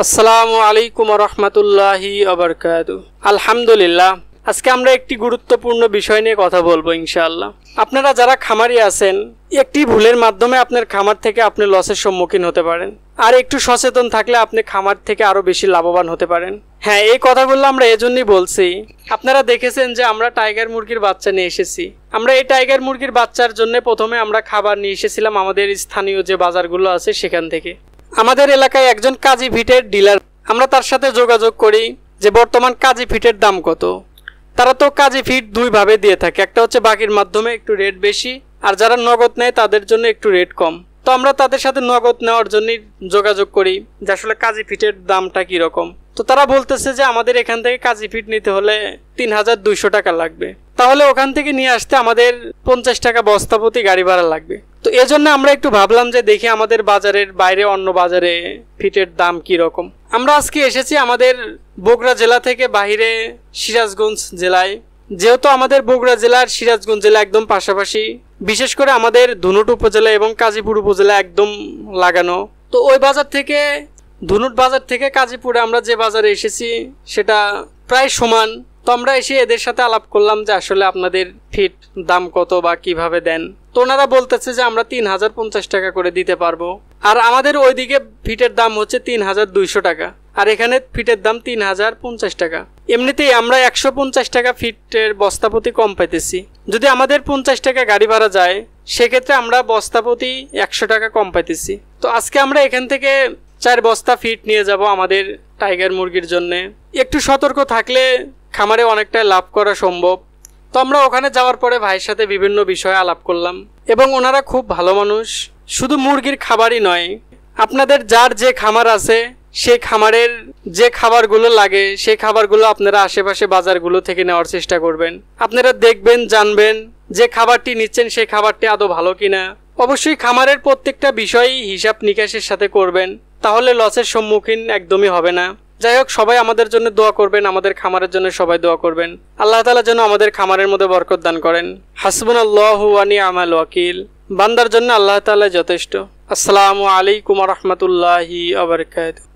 আসসালামু আলাইকুম ওয়া রাহমাতুল্লাহি ওয়া বারাকাতুহু। আলহামদুলিল্লাহ, আজকে আমরা একটি গুরুত্বপূর্ণ বিষয় নিয়ে কথা বলবো ইনশাআল্লাহ। আপনারা যারা খামারি আছেন, একটি ভুলের মাধ্যমে আপনার খামার থেকে আপনি লসের সম্মুখীন হতে পারেন। আর একটু সচেতন থাকলে আপনি খামার থেকে আরো বেশি লাভবান হতে পারেন। হ্যাঁ, এই কথাগুলো আমরা এজন্যই বলছি। আপনারা দেখেছেন যে আমরা টাইগার মুরগির বাচ্চা নিয়ে এসেছি। আমরা এই টাইগার মুরগির বাচ্চার জন্য প্রথমে আমরা খাবার নিয়ে এসেছিলাম আমাদের স্থানীয় যে বাজারগুলো আছে সেখান থেকে। আমাদের এলাকায় একজন কাজী ফিটের ডিলার, আমরা তার সাথে যোগাযোগ করি যে বর্তমান কাজী ফিটের দাম কত। তারা তো কাজী ফিট দুইভাবে দিয়ে থাকে, একটা হচ্ছে বাকির মাধ্যমে একটু রেট বেশি, আর যারা নগদ নেয় তাদের জন্য একটু রেট কম। তো আমরা তাদের সাথে নগদ নেওয়ার জন্যই যোগাযোগ করি যে আসলে কাজী ফিটের দামটা কীরকম। তো তারা বলতেছে যে আমাদের এখান থেকে কাজী ফিট নিতে হলে ৩,২০০ টাকা লাগবে, তাহলে ওখান থেকে নিয়ে আসতে আমাদের ৫০ টাকা বস্তা প্রতি গাড়ি ভাড়া লাগবে। তো এজন্য আমরা একটু ভাবলাম যে দেখি আমাদের বাজারের বাইরে অন্য বাজারে ফিটের দাম কীরকম। আমরা আজকে এসেছি আমাদের বগুড়া জেলা থেকে বাইরে সিরাজগঞ্জ জেলায়। যেহেতু আমাদের বগুড়া জেলার সিরাজগঞ্জ জেলা একদম পাশাপাশি, বিশেষ করে আমাদের ধুনুট উপজেলা এবং কাজীপুর উপজেলা একদম লাগানো। তো ওই বাজার থেকে, ধুনুট বাজার থেকে কাজীপুরে আমরা যে বাজারে এসেছি সেটা প্রায় সমান। তো আমরা এসে এদের সাথে আলাপ করলাম যে আসলে আপনাদের ফিট দাম কত বা কিভাবে দেন। তো ওনারা বলতেছে যে আমরা ৩,০৫০ টাকা করে দিতে পারবো। আর আমাদের ওইদিকে ফিটের দাম হচ্ছে ৩,২০০ টাকা, আর এখানে ফিটের দাম ৩,০৫০ টাকা। এমনিতেই আমরা ১৫০ টাকা ফিটের বস্তাপতি কম পাইতেছি। যদি আমাদের ৫০ টাকা গাড়ি ভাড়া যায় সেক্ষেত্রে আমরা বস্তাপতি ১০০ টাকা কম পাইতেছি। তো আজকে আমরা এখান থেকে ৪ বস্তা ফিট নিয়ে যাব আমাদের টাইগার মুরগির জন্যে। একটু সতর্ক থাকলে খামারে অনেকটা লাভ করা সম্ভব। তো আমরা ওখানে যাওয়ার পরে ভাইয়ের সাথে বিভিন্ন বিষয়ে আলাপ করলাম এবং ওনারা খুব ভালো মানুষ। শুধু মুরগির খাবারই নয়, আপনাদের যার যে খামার আছে সেই খামারের যে খাবারগুলো লাগে সেই খাবারগুলো আপনারা আশেপাশে বাজারগুলো থেকে নেওয়ার চেষ্টা করবেন। আপনারা দেখবেন, জানবেন যে খাবারটি নিচ্ছেন সেই খাবারটি আদৌ ভালো কিনা। অবশ্যই খামারের প্রত্যেকটা বিষয়ই হিসাব নিকাশের সাথে করবেন, তাহলে লসের সম্মুখীন একদমই হবে না। যাই হোক, সবাই আমাদের জন্য দোয়া করবেন, আমাদের খামারের জন্য সবাই দোয়া করবেন। আল্লাহ তাআলা যেন আমাদের খামারের মধ্যে বরকত দান করেন। হাসবুনাল্লাহু ওয়া নি'মাল ওয়াকিল। বান্দার জন্য আল্লাহ তাআলা যথেষ্ট। আসসালামু আলাইকুম ওয়া রাহমাতুল্লাহি ওয়া বারাকাতুহু।